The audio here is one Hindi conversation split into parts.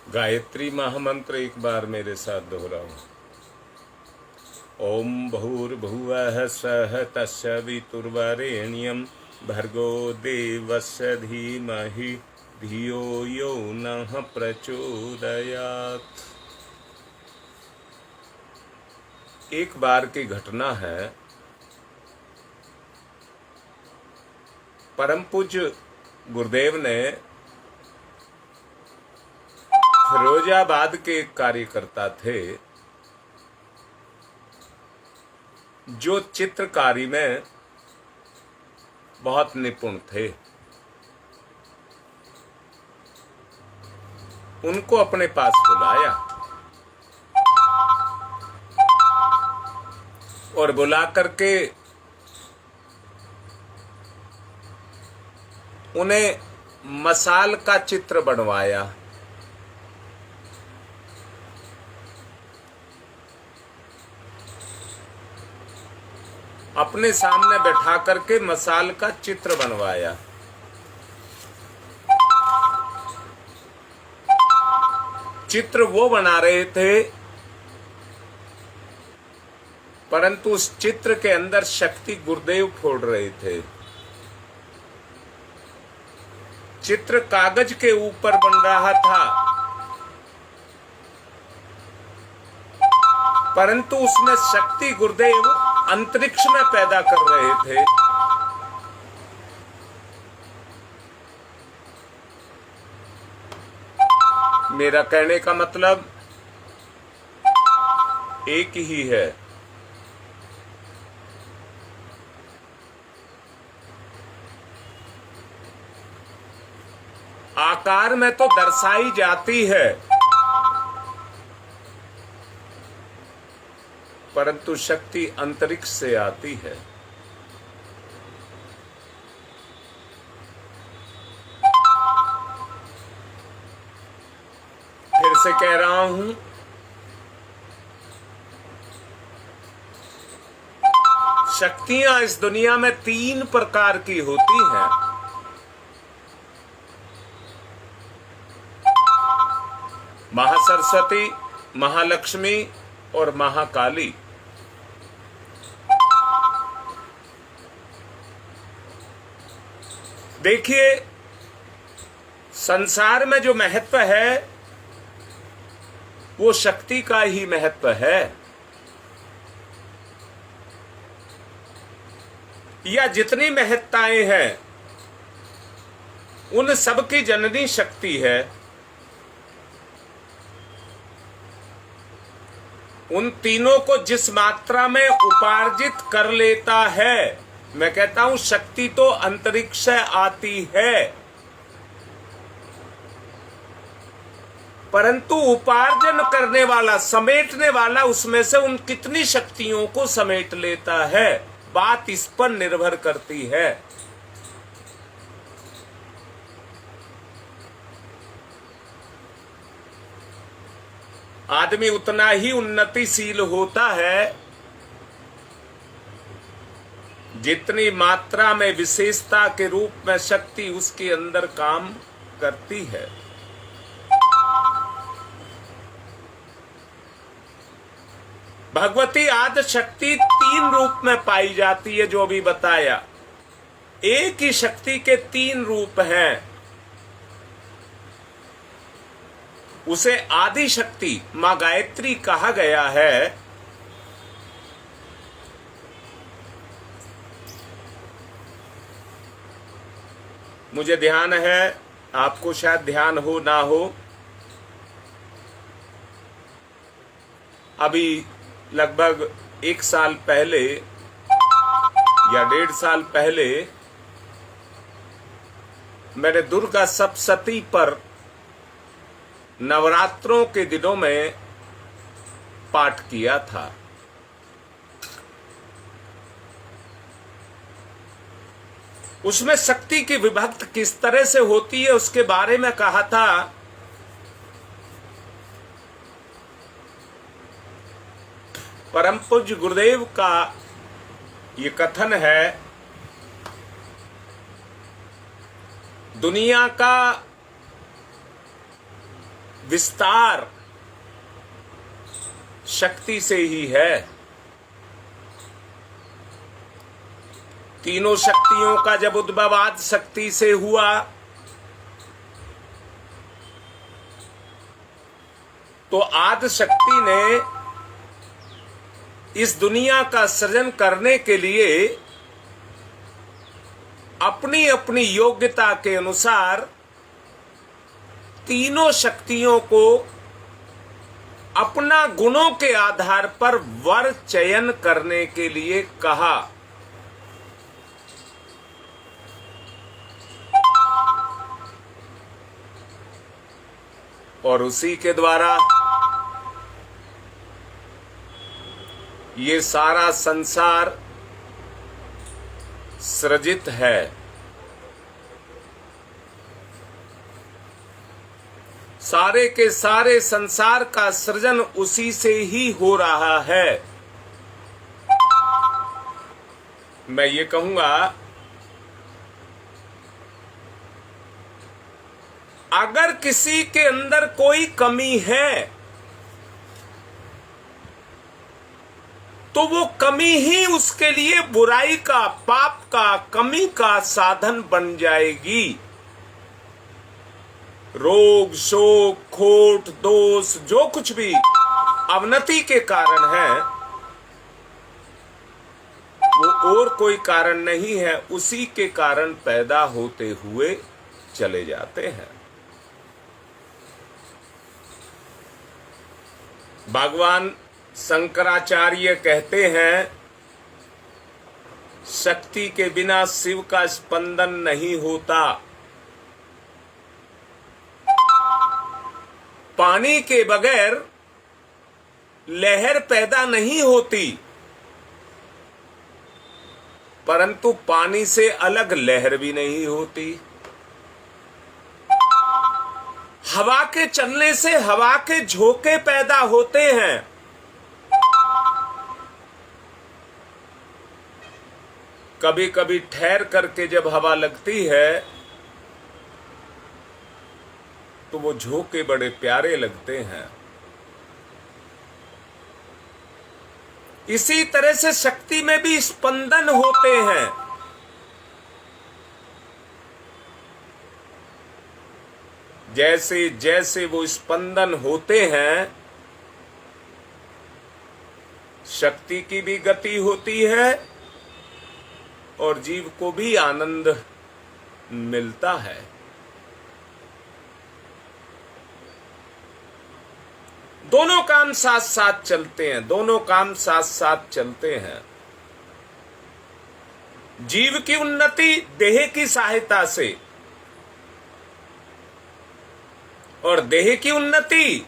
गायत्री महामंत्र एक बार मेरे साथ दोहराओ। ओम भूर्भुवः स्वः तत्सवितुर्वरेण्यं भर्गो देवस्य धीमहि धियो यो नः प्रचोदयात्। एक बार की घटना है। परम पूज्य गुरुदेव ने फिरोजाबाद के एक कार्यकर्ता थे जो चित्रकारी में बहुत निपुण थे। उनको अपने पास बुलाया और बुला करके उन्हें मसाल का चित्र बनवाया। अपने सामने बैठा करके मसाल का चित्र बनवाया। चित्र वो बना रहे थे, परंतु उस चित्र के अंदर शक्ति गुरुदेव फोड़ रहे थे। चित्र कागज के ऊपर बन रहा था, परंतु उसमें शक्ति गुरुदेव अंतरिक्ष में पैदा कर रहे थे। मेरा कहने का मतलब एक ही है। आकार में तो दर्शाई जाती है, परंतु शक्ति अंतरिक्ष से आती है। फिर से कह रहा हूं, शक्तियां इस दुनिया में 3 प्रकार की होती हैं। महासरस्वती, महालक्ष्मी और महाकाली। देखिए, संसार में जो महत्व है वो शक्ति का ही महत्व है। या जितनी महत्ताएं हैं उन सब की जननी शक्ति है। उन तीनों को जिस मात्रा में उपार्जित कर लेता है, मैं कहता हूं शक्ति तो अंतरिक्ष से आती है, परंतु उपार्जन करने वाला, समेटने वाला उसमें से उन कितनी शक्तियों को समेट लेता है, बात इस पर निर्भर करती है। आदमी उतना ही उन्नतिशील होता है जितनी मात्रा में विशेषता के रूप में शक्ति उसके अंदर काम करती है। भगवती आदि शक्ति 3 रूप में पाई जाती है, जो अभी बताया। एक ही शक्ति के 3 रूप हैं। उसे आदि शक्ति मां गायत्री कहा गया है। मुझे ध्यान है, आपको शायद ध्यान हो ना हो, अभी लगभग 1 साल पहले या 1.5 साल पहले मैंने दुर्गा सप्तशती पर नवरात्रों के दिनों में पाठ किया था। उसमें शक्ति की विभक्त किस तरह से होती है उसके बारे में कहा था। परम पूज्य गुरुदेव का ये कथन है, दुनिया का विस्तार शक्ति से ही है। तीनों शक्तियों का जब उद्भव आदि शक्ति से हुआ तो आदि शक्ति ने इस दुनिया का सृजन करने के लिए अपनी अपनी योग्यता के अनुसार तीनों शक्तियों को अपना गुणों के आधार पर वर चयन करने के लिए कहा। और उसी के द्वारा ये सारा संसार सृजित है। सारे के सारे संसार का सृजन उसी से ही हो रहा है। मैं ये कहूंगा, अगर किसी के अंदर कोई कमी है तो वो कमी ही उसके लिए बुराई का, पाप का, कमी का साधन बन जाएगी। रोग, शोक, खोट, दोष, जो कुछ भी अवनति के कारण है वो और कोई कारण नहीं है, उसी के कारण पैदा होते हुए चले जाते हैं। भगवान शंकराचार्य कहते हैं, शक्ति के बिना शिव का स्पंदन नहीं होता। पानी के बगैर लहर पैदा नहीं होती, परंतु पानी से अलग लहर भी नहीं होती। हवा के चलने से हवा के झोंके पैदा होते हैं। कभी कभी ठहर करके जब हवा लगती है तो वो झोंके बड़े प्यारे लगते हैं। इसी तरह से शक्ति में भी स्पंदन होते हैं। जैसे जैसे वो स्पंदन होते हैं, शक्ति की भी गति होती है और जीव को भी आनंद मिलता है। दोनों काम साथ साथ चलते हैं, दोनों काम साथ साथ चलते हैं। जीव की उन्नति देह की सहायता से और देह की उन्नति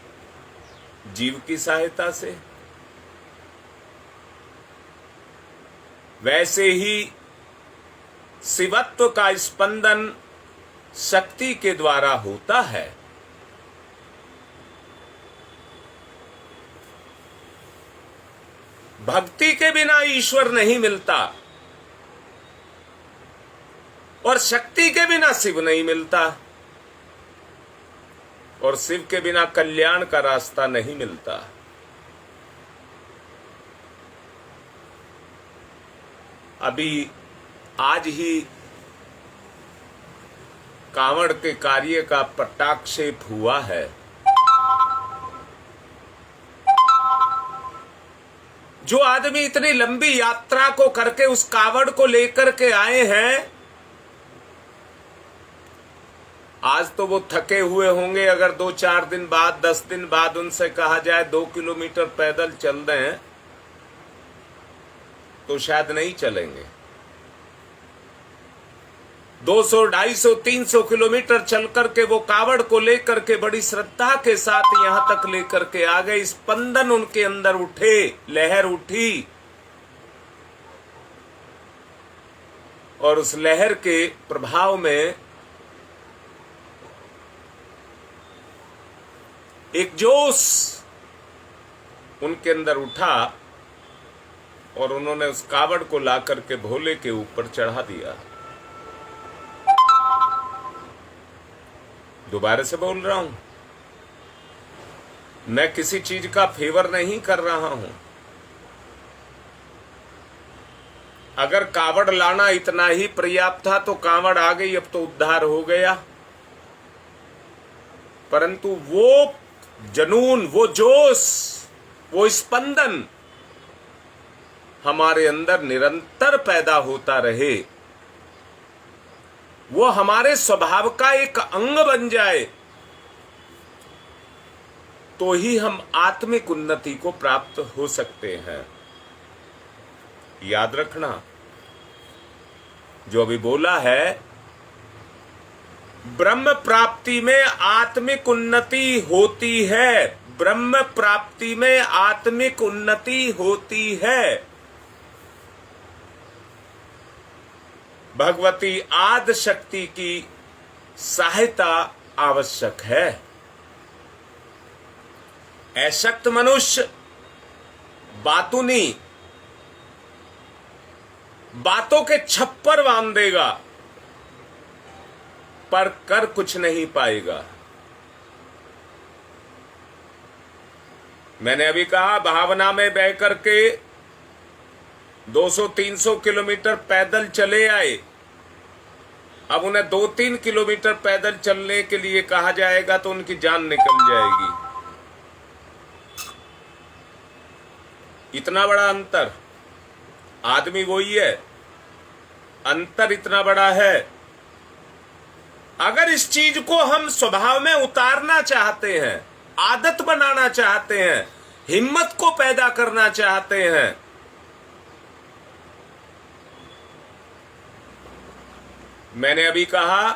जीव की सहायता से। वैसे ही शिवत्व का स्पंदन शक्ति के द्वारा होता है। भक्ति के बिना ईश्वर नहीं मिलता और शक्ति के बिना शिव नहीं मिलता और शिव के बिना कल्याण का रास्ता नहीं मिलता। अभी आज ही कांवड़ के कार्य का पट्टाक्षेप हुआ है। जो आदमी इतनी लंबी यात्रा को करके उस कांवड़ को लेकर के आए हैं, आज तो वो थके हुए होंगे। अगर 2-4 दिन बाद, 10 दिन बाद उनसे कहा जाए 2 किलोमीटर पैदल चल दें तो शायद नहीं चलेंगे। 200, 250, 300 किलोमीटर चल करके वो कावड़ को लेकर के बड़ी श्रद्धा के साथ यहां तक लेकर के आ गए। स्पंदन उनके अंदर उठे, लहर उठी और उस लहर के प्रभाव में एक जोश उनके अंदर उठा और उन्होंने उस कावड़ को ला करके भोले के ऊपर चढ़ा दिया। दोबारा से बोल रहा हूं, मैं किसी चीज का फेवर नहीं कर रहा हूं। अगर कावड़ लाना इतना ही पर्याप्त था तो कावड़ आ गई, अब तो उद्धार हो गया। परंतु वो जनून, वो जोश, वो स्पंदन हमारे अंदर निरंतर पैदा होता रहे, वो हमारे स्वभाव का एक अंग बन जाए, तो ही हम आत्मिक उन्नति को प्राप्त हो सकते हैं। याद रखना, जो अभी बोला है, ब्रह्म प्राप्ति में आत्मिक उन्नति होती है। ब्रह्म प्राप्ति में आत्मिक उन्नति होती है। भगवती आदि शक्ति की सहायता आवश्यक है। अशक्त मनुष्य बातूनी बातों के छप्पर बांध देगा, पर कर कुछ नहीं पाएगा। मैंने अभी कहा, भावना में बह करके 200-300 किलोमीटर पैदल चले आए, अब उन्हें 2-3 किलोमीटर पैदल चलने के लिए कहा जाएगा तो उनकी जान निकल जाएगी। इतना बड़ा अंतर, आदमी वही है, अंतर इतना बड़ा है। अगर इस चीज को हम स्वभाव में उतारना चाहते हैं, आदत बनाना चाहते हैं, हिम्मत को पैदा करना चाहते हैं, मैंने अभी कहा,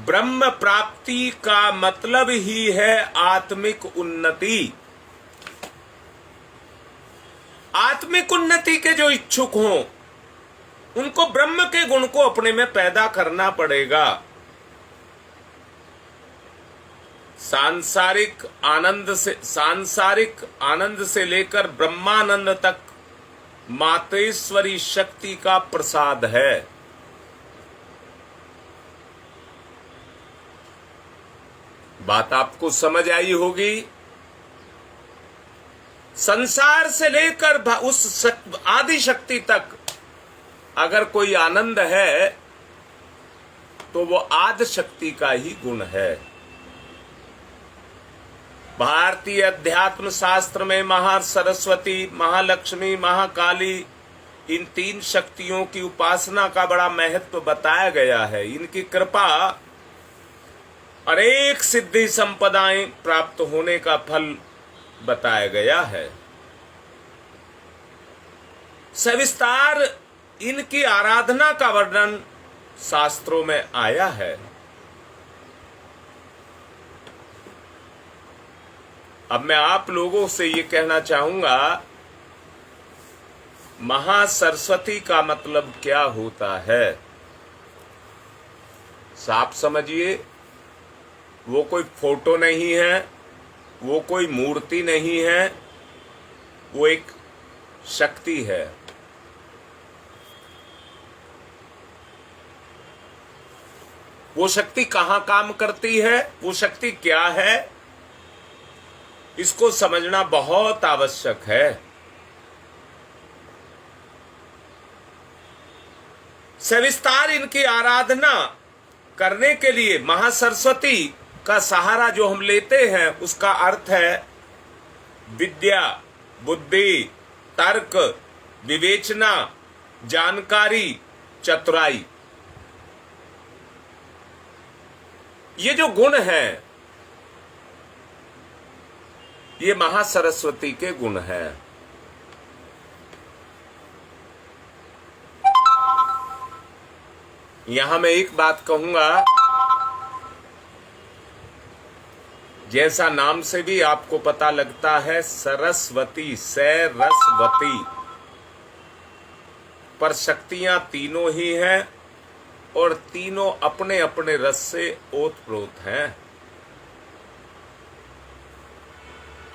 ब्रह्म प्राप्ति का मतलब ही है आत्मिक उन्नति। आत्मिक उन्नति के जो इच्छुक हों, उनको ब्रह्म के गुण को अपने में पैदा करना पड़ेगा। सांसारिक आनंद से लेकर ब्रह्मानंद तक मातेश्वरी शक्ति का प्रसाद है। बात आपको समझ आई होगी। संसार से लेकर उस आदि शक्ति तक अगर कोई आनंद है तो वो आदि शक्ति का ही गुण है। भारतीय अध्यात्म शास्त्र में महासरस्वती, महालक्ष्मी, महाकाली, इन 3 शक्तियों की उपासना का बड़ा महत्व बताया गया है। इनकी कृपा अनेक सिद्धि संपदाएं प्राप्त होने का फल बताया गया है। सविस्तार इनकी आराधना का वर्णन शास्त्रों में आया है। अब मैं आप लोगों से ये कहना चाहूंगा, महासरस्वती का मतलब क्या होता है? साफ समझिए, वो कोई फोटो नहीं है, वो कोई मूर्ति नहीं है, वो एक शक्ति है। वो शक्ति कहां काम करती है, वो शक्ति क्या है, इसको समझना बहुत आवश्यक है। सविस्तार इनकी आराधना करने के लिए महासरस्वती का सहारा जो हम लेते हैं, उसका अर्थ है विद्या, बुद्धि, तर्क, विवेचना, जानकारी, चतुराई। ये जो गुण हैं, ये महासरस्वती के गुण हैं। यहां मैं एक बात कहूंगा, जैसा नाम से भी आपको पता लगता है, सरस्वती, सरस्वती, पर शक्तियां तीनों ही हैं और तीनों अपने अपने रस से ओतप्रोत हैं।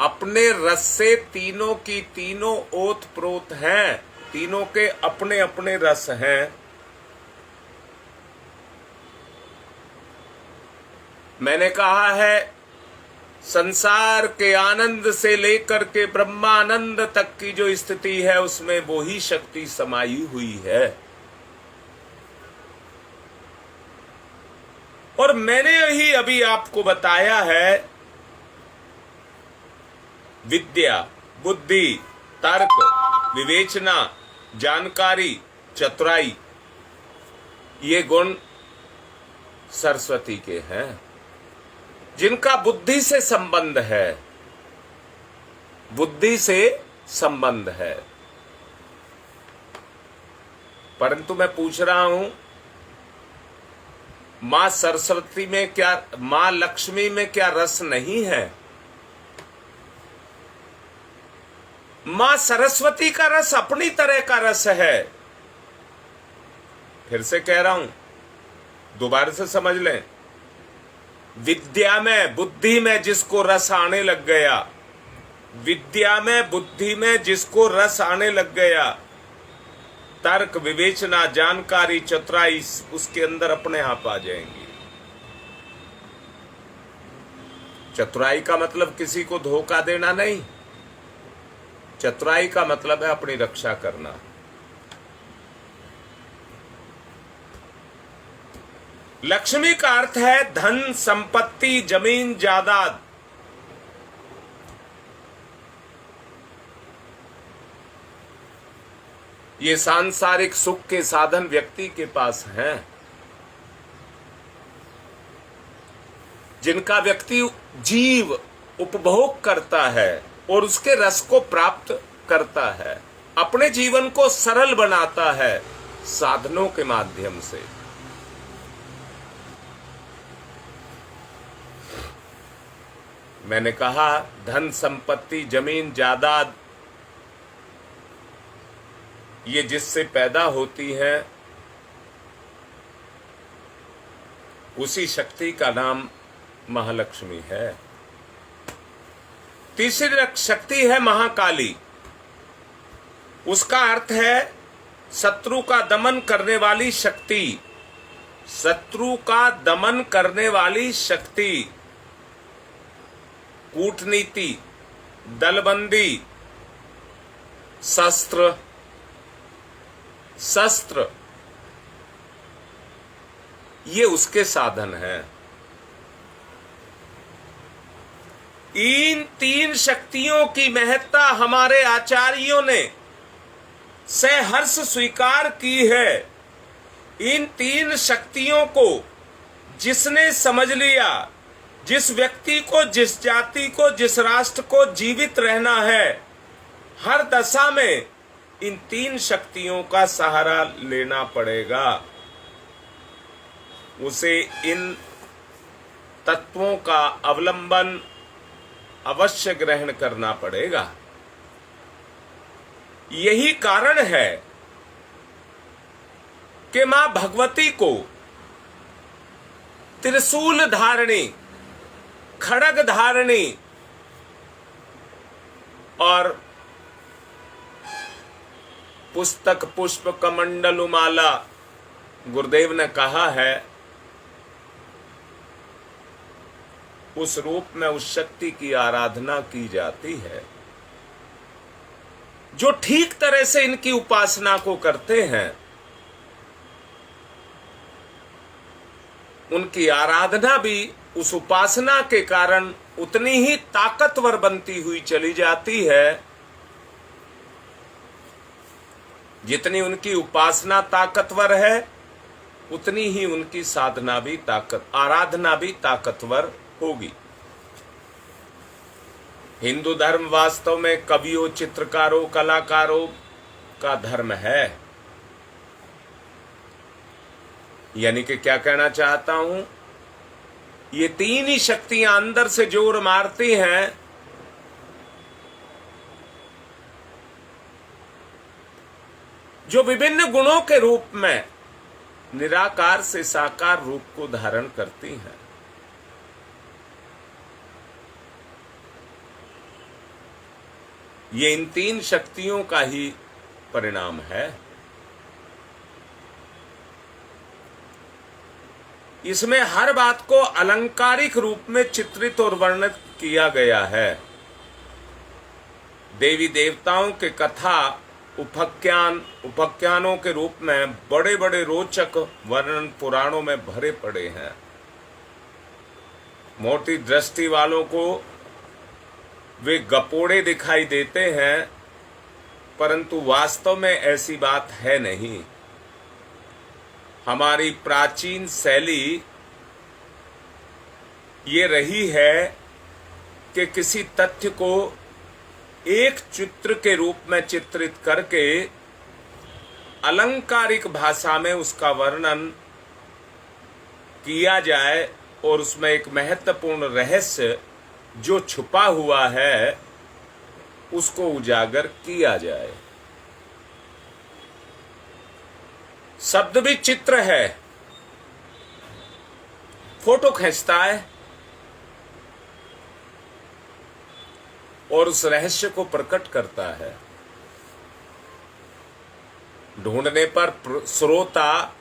अपने रस से तीनों की तीनों ओतप्रोत हैं, तीनों के अपने अपने रस हैं। मैंने कहा है, संसार के आनंद से लेकर के ब्रह्मानंद तक की जो स्थिति है उसमें वो ही शक्ति समाई हुई है। और मैंने यही अभी आपको बताया है, विद्या, बुद्धि, तर्क, विवेचना, जानकारी, चतुराई, ये गुण सरस्वती के हैं, जिनका बुद्धि से संबंध है, बुद्धि से संबंध है। परंतु मैं पूछ रहा हूं, मां सरस्वती में क्या, मां लक्ष्मी में क्या रस नहीं है? मां सरस्वती का रस अपनी तरह का रस है। फिर से कह रहा हूं, दोबारा से समझ लें। विद्या में, बुद्धि में जिसको रस आने लग गया, विद्या में, बुद्धि में जिसको रस आने लग गया, तर्क, विवेचना, जानकारी, चतुराई उसके अंदर अपने आप आ जाएंगी। चतुराई का मतलब किसी को धोखा देना नहीं, चतुराई का मतलब है अपनी रक्षा करना। लक्ष्मी का अर्थ है धन, संपत्ति, जमीन, जायदाद। ये सांसारिक सुख के साधन व्यक्ति के पास हैं, जिनका व्यक्ति जीव उपभोग करता है और उसके रस को प्राप्त करता है, अपने जीवन को सरल बनाता है साधनों के माध्यम से। मैंने कहा धन, संपत्ति, जमीन, जायदाद, ये जिससे पैदा होती है उसी शक्ति का नाम महालक्ष्मी है। तीसरी शक्ति है महाकाली। उसका अर्थ है शत्रु का दमन करने वाली शक्ति, शत्रु का दमन करने वाली शक्ति, कूटनीति, दलबंदी, शस्त्र, ये उसके साधन हैं। इन तीन शक्तियों की महत्ता हमारे आचार्यों ने सहर्ष स्वीकार की है। इन तीन शक्तियों को जिसने समझ लिया, जिस व्यक्ति को, जिस जाति को, जिस राष्ट्र को जीवित रहना है, हर दशा में इन तीन शक्तियों का सहारा लेना पड़ेगा। उसे इन तत्वों का अवलंबन अवश्य ग्रहण करना पड़ेगा। यही कारण है कि मां भगवती को त्रिशूल धारणी, खड़ग धारणी और पुस्तक, पुष्प, कमंडलु, माला, गुरुदेव ने कहा है, उस रूप में उस शक्ति की आराधना की जाती है। जो ठीक तरह से इनकी उपासना को करते हैं, उनकी आराधना भी उस उपासना के कारण उतनी ही ताकतवर बनती हुई चली जाती है जितनी उनकी उपासना ताकतवर है, उतनी ही उनकी साधना भी आराधना भी ताकतवर होगी। हिंदू धर्म वास्तव में कवियों, चित्रकारों, कलाकारों का धर्म है। यानी कि क्या कहना चाहता हूं, ये तीन ही शक्तियां अंदर से जोर मारती हैं, जो विभिन्न गुणों के रूप में निराकार से साकार रूप को धारण करती हैं। ये इन तीन शक्तियों का ही परिणाम है। इसमें हर बात को अलंकारिक रूप में चित्रित और वर्णित किया गया है। देवी देवताओं के कथा उपाख्यानों के रूप में बड़े बड़े रोचक वर्णन पुराणों में भरे पड़े हैं। मोटी दृष्टि वालों को वे गपोड़े दिखाई देते हैं, परंतु वास्तव में ऐसी बात है नहीं। हमारी प्राचीन शैली ये रही है कि किसी तथ्य को एक चित्र के रूप में चित्रित करके अलंकारिक भाषा में उसका वर्णन किया जाए और उसमें एक महत्वपूर्ण रहस्य जो छुपा हुआ है उसको उजागर किया जाए। शब्द भी चित्र है, फोटो खींचता है और उस रहस्य को प्रकट करता है। ढूंढने पर श्रोता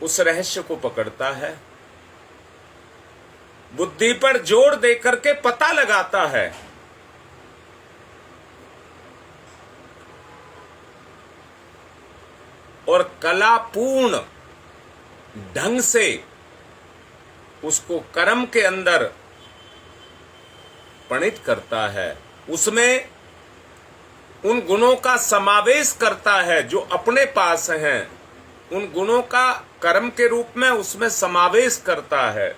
उस रहस्य को पकड़ता है, बुद्धि पर जोर देकर के पता लगाता है। और कलापूर्ण ढंग से उसको कर्म के अंदर परिणित करता है, उसमें उन गुणों का समावेश करता है जो अपने पास हैं, उन गुणों का कर्म के रूप में उसमें समावेश करता है।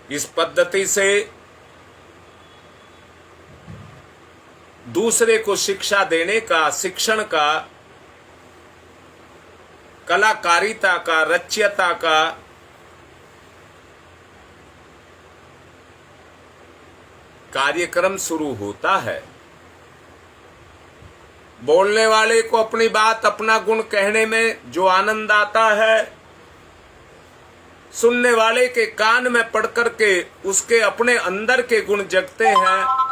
इस पद्धति से दूसरे को शिक्षा देने का, शिक्षण का, कलाकारिता का, रच्यता का कार्यक्रम शुरू होता है। बोलने वाले को अपनी बात, अपना गुण कहने में जो आनंद आता है, सुनने वाले के कान में पड़ करके उसके अपने अंदर के गुण जगते हैं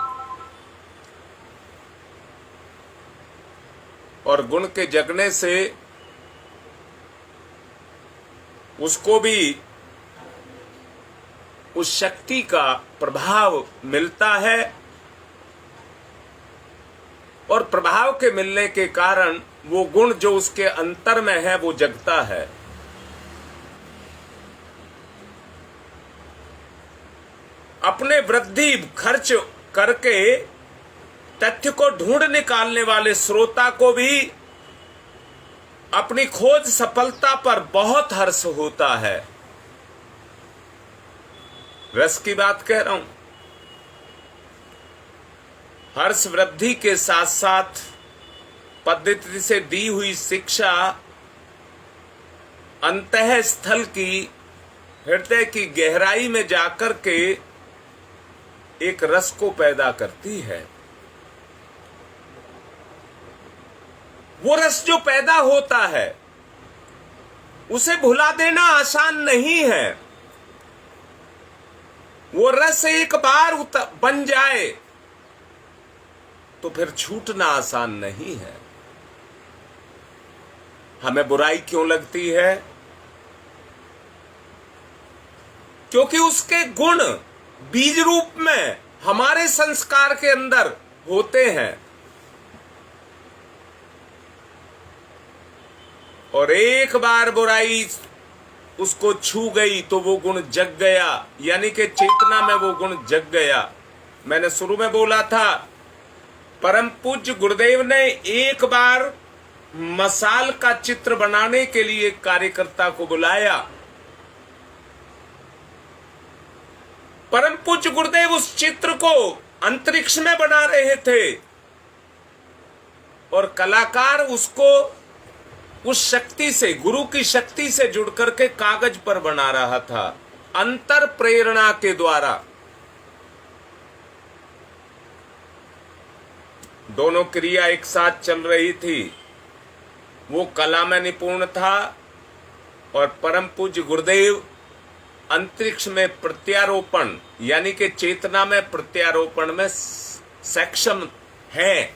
और गुण के जगने से उसको भी उस शक्ति का प्रभाव मिलता है और प्रभाव के मिलने के कारण वो गुण जो उसके अंतर में है वो जगता है। अपने वृद्धि खर्च करके तथ्य को ढूंढ निकालने वाले श्रोता को भी अपनी खोज सफलता पर बहुत हर्ष होता है। रस की बात कह रहा हूं। हर्ष वृद्धि के साथ साथ पद्धति से दी हुई शिक्षा अंतः स्थल की, हृदय की गहराई में जाकर के एक रस को पैदा करती है। वो रस जो पैदा होता है उसे भुला देना आसान नहीं है। वो रस एक बार बन जाए तो फिर छूटना आसान नहीं है। हमें बुराई क्यों लगती है? क्योंकि उसके गुण बीज रूप में हमारे संस्कार के अंदर होते हैं और एक बार बुराई उसको छू गई तो वो गुण जग गया, यानी कि चेतना में वो गुण जग गया। मैंने शुरू में बोला था, परम पूज्य गुरुदेव ने एक बार मसाल का चित्र बनाने के लिए कार्यकर्ता को बुलाया। परम पूज्य गुरुदेव उस चित्र को अंतरिक्ष में बना रहे थे और कलाकार उसको उस शक्ति से, गुरु की शक्ति से जुड़ करके कागज पर बना रहा था, अंतर प्रेरणा के द्वारा। दोनों क्रिया एक साथ चल रही थी। वो कला में निपुण था और परम पूज्य गुरुदेव अंतरिक्ष में प्रत्यारोपण यानी कि चेतना में प्रत्यारोपण में सक्षम है।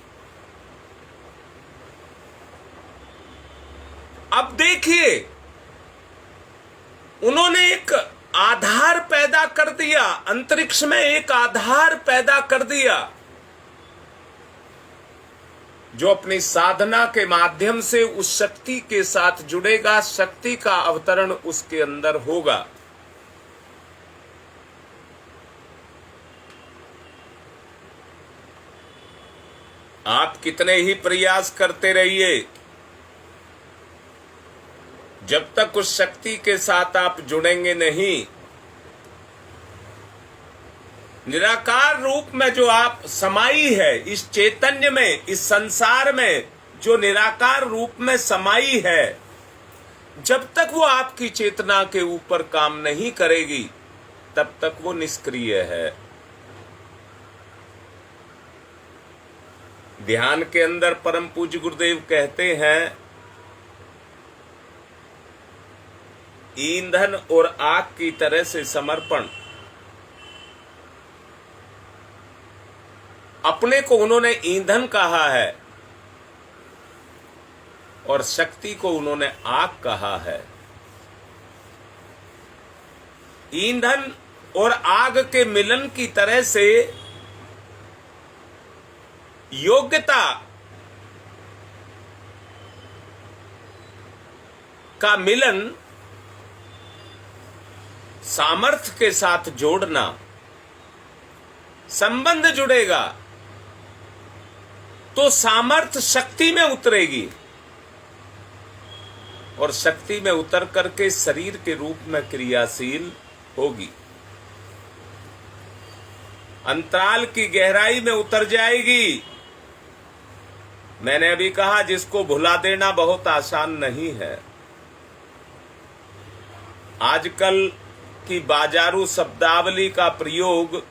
अब देखिए, उन्होंने एक आधार पैदा कर दिया, अंतरिक्ष में एक आधार पैदा कर दिया जो अपनी साधना के माध्यम से उस शक्ति के साथ जुड़ेगा, शक्ति का अवतरण उसके अंदर होगा। आप कितने ही प्रयास करते रहिए, जब तक उस शक्ति के साथ आप जुड़ेंगे नहीं, निराकार रूप में जो आप समाई है, इस चैतन्य में, इस संसार में जो निराकार रूप में समाई है, जब तक वो आपकी चेतना के ऊपर काम नहीं करेगी, तब तक वो निष्क्रिय है। ध्यान के अंदर परम पूज्य गुरुदेव कहते हैं, ईंधन और आग की तरह से समर्पण। अपने को उन्होंने ईंधन कहा है और शक्ति को उन्होंने आग कहा है। ईंधन और आग के मिलन की तरह से योग्यता का मिलन, सामर्थ्य के साथ जोड़ना, संबंध जुड़ेगा तो सामर्थ्य शक्ति में उतरेगी और शक्ति में उतर करके शरीर के रूप में क्रियाशील होगी, अंतराल की गहराई में उतर जाएगी। मैंने अभी कहा, जिसको भुला देना बहुत आसान नहीं है। आजकल की बाजारू शब्दावली का प्रयोग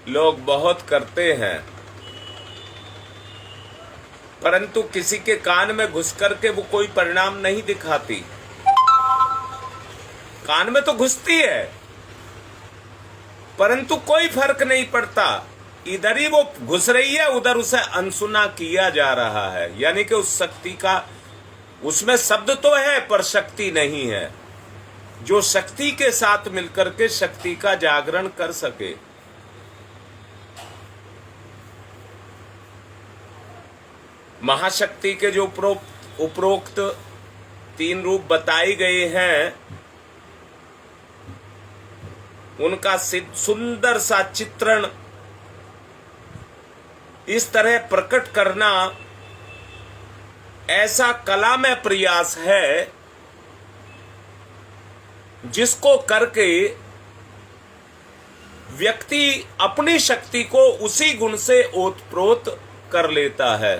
लोग बहुत करते हैं, परंतु किसी के कान में घुस करके वो कोई परिणाम नहीं दिखाती। कान में तो घुसती है, परंतु कोई फर्क नहीं पड़ता। इधर ही वो घुस रही है, उधर उसे अनसुना किया जा रहा है। यानी कि उस शक्ति का, उसमें शब्द तो है पर शक्ति नहीं है, जो शक्ति के साथ मिलकर के शक्ति का जागरण कर सके। महाशक्ति के जो उपरोक्त 3 रूप बताए गए हैं, उनका सुंदर सा चित्रण इस तरह प्रकट करना ऐसा कला में प्रयास है जिसको करके व्यक्ति अपनी शक्ति को उसी गुण से ओतप्रोत कर लेता है।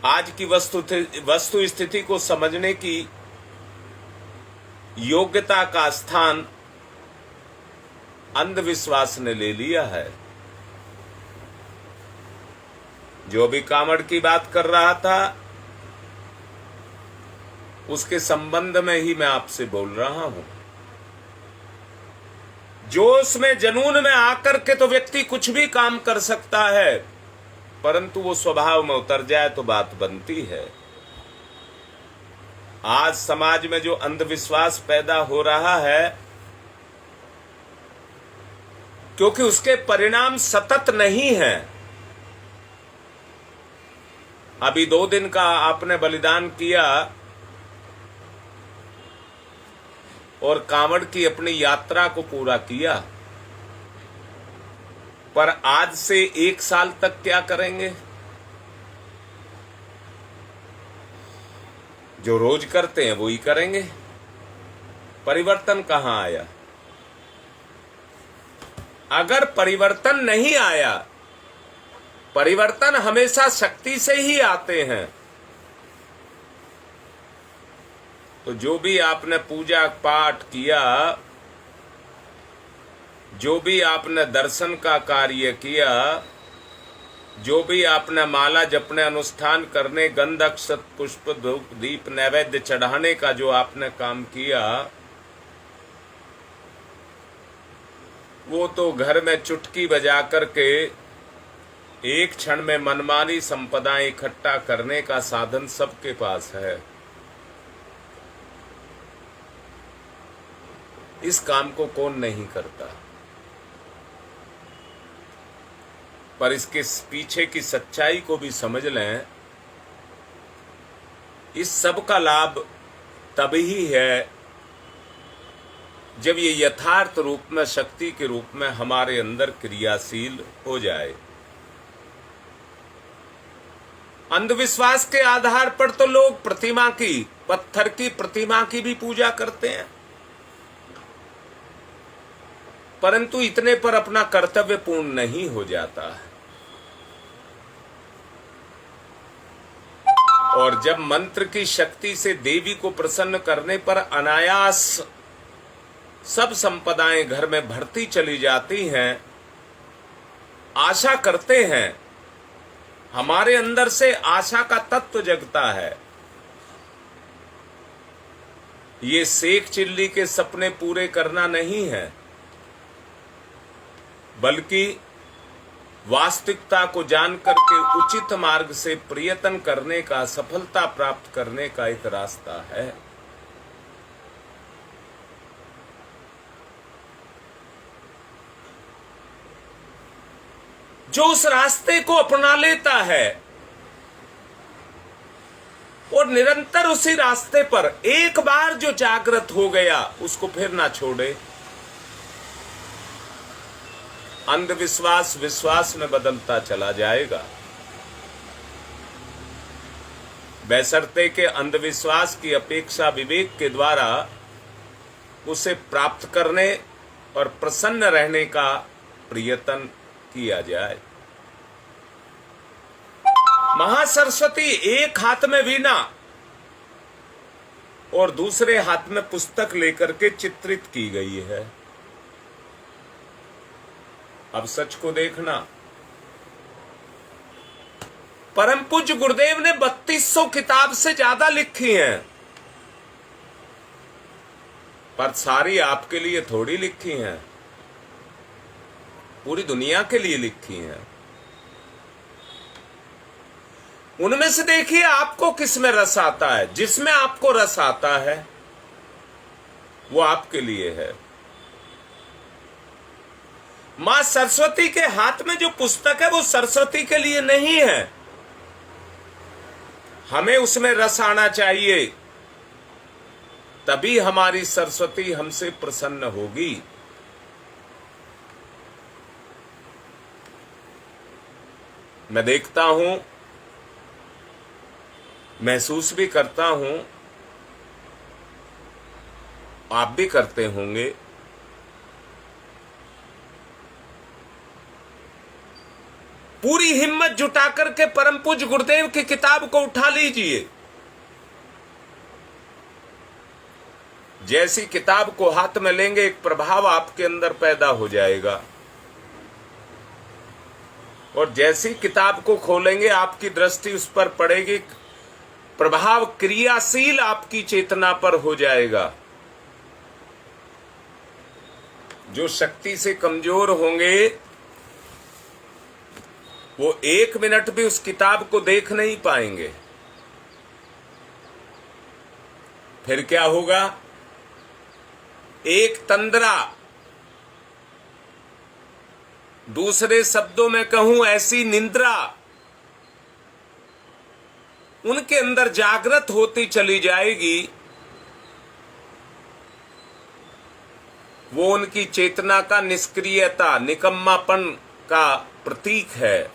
आज की वस्तु स्थिति को समझने की योग्यता का स्थान अंधविश्वास ने ले लिया है। जो भी कामड़ की बात कर रहा था, उसके संबंध में ही मैं आपसे बोल रहा हूं। जोश में, जनून में आकर के तो व्यक्ति कुछ भी काम कर सकता है, परंतु वो स्वभाव में उतर जाए तो बात बनती है। आज समाज में जो अंधविश्वास पैदा हो रहा है, क्योंकि उसके परिणाम सतत नहीं है। अभी 2 दिन का आपने बलिदान किया और कांवड़ की अपनी यात्रा को पूरा किया, पर आज से 1 साल तक क्या करेंगे? जो रोज करते हैं वो ही करेंगे। परिवर्तन कहां आया? अगर परिवर्तन नहीं आया, परिवर्तन हमेशा शक्ति से ही आते हैं। तो जो भी आपने पूजा पाठ किया, जो भी आपने दर्शन का कार्य किया, जो भी आपने माला जपने, अनुष्ठान करने, गंध अक्षत पुष्प धूप दीप नैवेद्य चढ़ाने का जो आपने काम किया, वो तो घर में चुटकी बजा करके एक क्षण में मनमानी संपदाएं इकट्ठा करने का साधन सबके पास है। इस काम को कौन नहीं करता, पर इसके पीछे की सच्चाई को भी समझ लें। इस सब का लाभ तभी है जब ये यथार्थ रूप में, शक्ति के रूप में हमारे अंदर क्रियाशील हो जाए। अंधविश्वास के आधार पर तो लोग प्रतिमा की, पत्थर की प्रतिमा की भी पूजा करते हैं, परंतु इतने पर अपना कर्तव्य पूर्ण नहीं हो जाता है। और जब मंत्र की शक्ति से देवी को प्रसन्न करने पर अनायास सब संपदाएं घर में भरती चली जाती हैं, आशा करते हैं, हमारे अंदर से आशा का तत्व जगता है। ये सेक चिल्ली के सपने पूरे करना नहीं है, बल्कि वास्तविकता को जान करके उचित मार्ग से प्रयत्न करने का, सफलता प्राप्त करने का एक रास्ता है। जो उस रास्ते को अपना लेता है और निरंतर उसी रास्ते पर एक बार जो जागृत हो गया, उसको फिर ना छोड़े। अंधविश्वास विश्वास में बदलता चला जाएगा, बशर्ते के अंधविश्वास की अपेक्षा विवेक के द्वारा उसे प्राप्त करने और प्रसन्न रहने का प्रयत्न किया जाए। महासरस्वती एक हाथ में वीणा और दूसरे हाथ में पुस्तक लेकर के चित्रित की गई है। अब सच को देखना, परम पूज्य गुरुदेव ने 3200 किताब से ज्यादा लिखी हैं, पर सारी आपके लिए थोड़ी लिखी हैं, पूरी दुनिया के लिए लिखी हैं। उनमें से देखिए आपको किस में रस आता है। जिसमें आपको रस आता है वो आपके लिए है। मां सरस्वती के हाथ में जो पुस्तक है वो सरस्वती के लिए नहीं है। हमें उसमें रस आना चाहिए, तभी हमारी सरस्वती हमसे प्रसन्न होगी। मैं देखता हूं, महसूस भी करता हूं, आप भी करते होंगे, पूरी हिम्मत जुटा करके परम पूज्य गुरुदेव की किताब को उठा लीजिए। जैसी किताब को हाथ में लेंगे एक प्रभाव आपके अंदर पैदा हो जाएगा, और जैसी किताब को खोलेंगे आपकी दृष्टि उस पर पड़ेगी, प्रभाव क्रियाशील आपकी चेतना पर हो जाएगा। जो शक्ति से कमजोर होंगे वो 1 मिनट भी उस किताब को देख नहीं पाएंगे। फिर क्या होगा? एक तंद्रा, दूसरे शब्दों में कहूं ऐसी निंद्रा उनके अंदर जागृत होती चली जाएगी। वो उनकी चेतना का निष्क्रियता, निकम्मापन का प्रतीक है।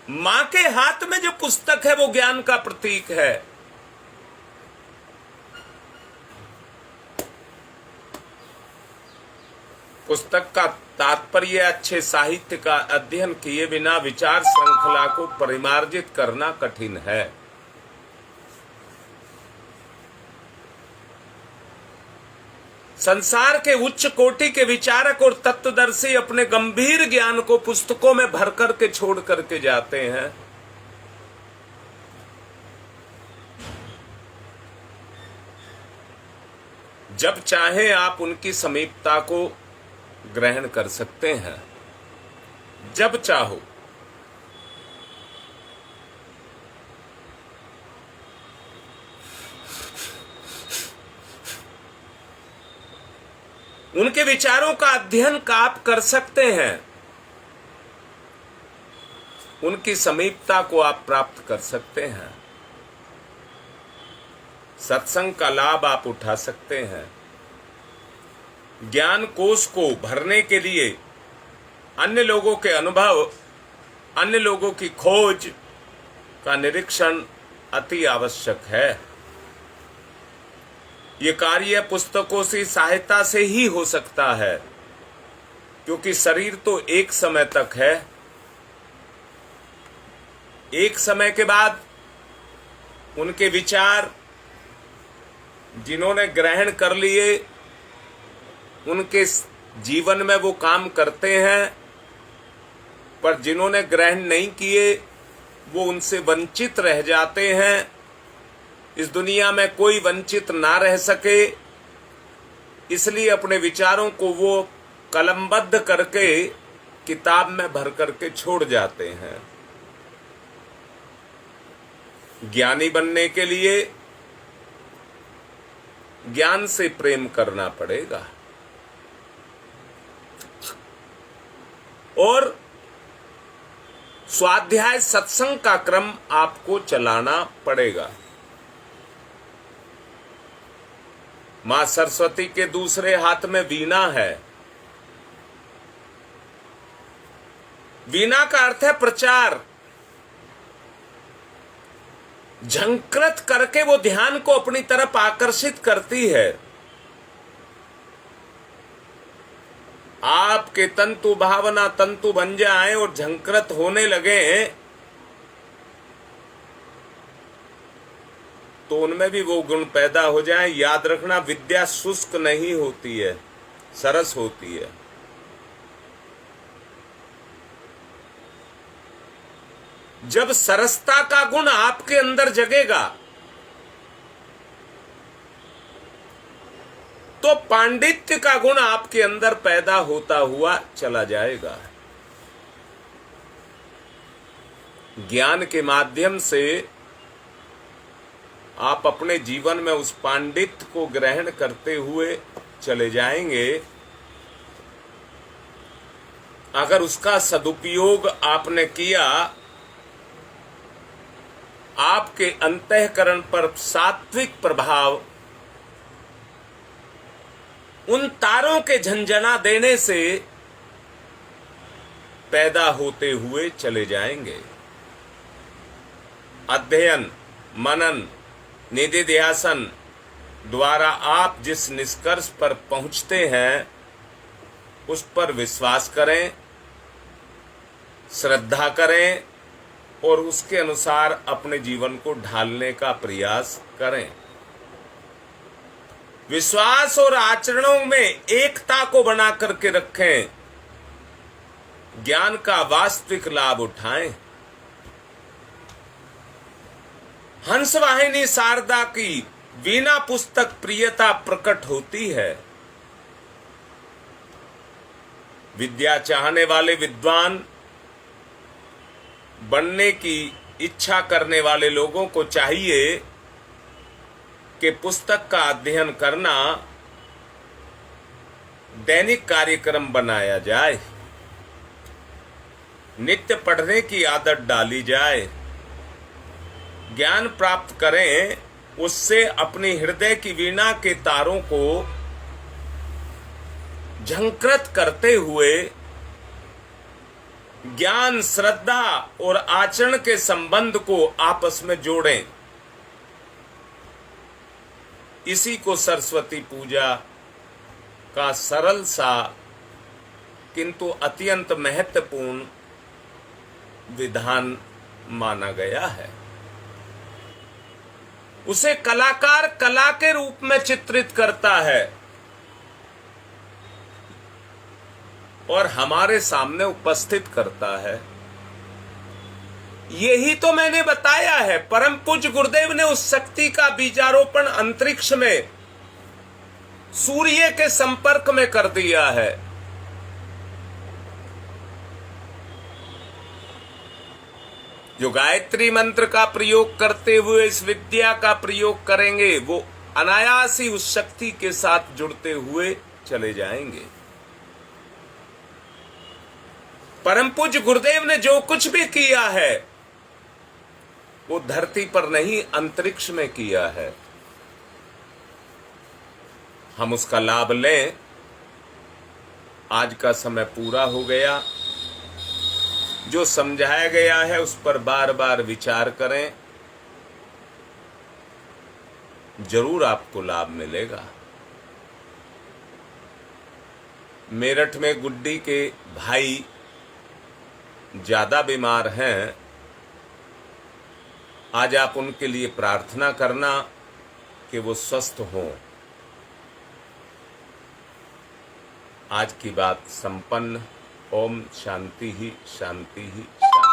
मां के हाथ में जो पुस्तक है वो ज्ञान का प्रतीक है। पुस्तक का तात्पर्य अच्छे साहित्य का अध्ययन किए बिना विचार श्रृंखला को परिमार्जित करना कठिन है। संसार के उच्च कोटि के विचारक और तत्वदर्शी अपने गंभीर ज्ञान को पुस्तकों में भर करके छोड़ करके जाते हैं। जब चाहें आप उनकी समीपता को ग्रहण कर सकते हैं जब चाहो। उनके विचारों का अध्ययन आप कर सकते हैं, उनकी समीपता को आप प्राप्त कर सकते हैं, सत्संग का लाभ आप उठा सकते हैं। ज्ञान कोश को भरने के लिए अन्य लोगों के अनुभव, अन्य लोगों की खोज का निरीक्षण अति आवश्यक है। ये कार्य पुस्तकों से सहायता से ही हो सकता है, क्योंकि शरीर तो एक समय तक है। एक समय के बाद उनके विचार जिन्होंने ग्रहण कर लिए, उनके जीवन में वो काम करते हैं, पर जिन्होंने ग्रहण नहीं किए वो उनसे वंचित रह जाते हैं। इस दुनिया में कोई वंचित ना रह सके, इसलिए अपने विचारों को वो कलमबद्ध करके किताब में भर करके छोड़ जाते हैं। ज्ञानी बनने के लिए ज्ञान से प्रेम करना पड़ेगा और स्वाध्याय सत्संग का क्रम आपको चलाना पड़ेगा। मां सरस्वती के दूसरे हाथ में वीणा है। वीणा का अर्थ है प्रचार। झंकृत करके वो ध्यान को अपनी तरफ आकर्षित करती है। आपके तंतु भावना तंतु बन जाए और झंकृत होने लगे तो उनमें भी वो गुण पैदा हो जाए। याद रखना, विद्या शुष्क नहीं होती है, सरस होती है। जब सरसता का गुण आपके अंदर जगेगा तो पांडित्य का गुण आपके अंदर पैदा होता हुआ चला जाएगा। ज्ञान के माध्यम से आप अपने जीवन में उस पांडित्य को ग्रहण करते हुए चले जाएंगे। अगर उसका सदुपयोग आपने किया, आपके अंतःकरण पर सात्विक प्रभाव उन तारों के झंझना देने से पैदा होते हुए चले जाएंगे। अध्ययन, मनन, निधिध्यासन द्वारा आप जिस निष्कर्ष पर पहुंचते हैं उस पर विश्वास करें, श्रद्धा करें और उसके अनुसार अपने जीवन को ढालने का प्रयास करें। विश्वास और आचरणों में एकता को बना करके रखें। ज्ञान का वास्तविक लाभ उठाएं। हंसवाहिनी शारदा की वीणा पुस्तक प्रियता प्रकट होती है। विद्या चाहने वाले विद्वान बनने की इच्छा करने वाले लोगों को चाहिए कि पुस्तक का अध्ययन करना दैनिक कार्यक्रम बनाया जाए, नित्य पढ़ने की आदत डाली जाए। ज्ञान प्राप्त करें, उससे अपने हृदय की वीणा के तारों को झंकृत करते हुए ज्ञान, श्रद्धा और आचरण के संबंध को आपस में जोड़ें। इसी को सरस्वती पूजा का सरल सा किंतु अत्यंत महत्वपूर्ण विधान माना गया है। उसे कलाकार कला के रूप में चित्रित करता है और हमारे सामने उपस्थित करता है। यही तो मैंने बताया है। परम पूज्य गुरुदेव ने उस शक्ति का बीजारोपण अंतरिक्ष में सूर्य के संपर्क में कर दिया है। जो गायत्री मंत्र का प्रयोग करते हुए इस विद्या का प्रयोग करेंगे वो अनायास ही उस शक्ति के साथ जुड़ते हुए चले जाएंगे। परम पूज्य गुरुदेव ने जो कुछ भी किया है वो धरती पर नहीं अंतरिक्ष में किया है। हम उसका लाभ लें। आज का समय पूरा हो गया। जो समझाया गया है उस पर बार बार विचार करें, जरूर आपको लाभ मिलेगा। मेरठ में गुड्डी के भाई ज्यादा बीमार हैं। आज आप उनके लिए प्रार्थना करना कि वो स्वस्थ हों। आज की बात संपन्न। ओम शांति ही शांति ही शांति।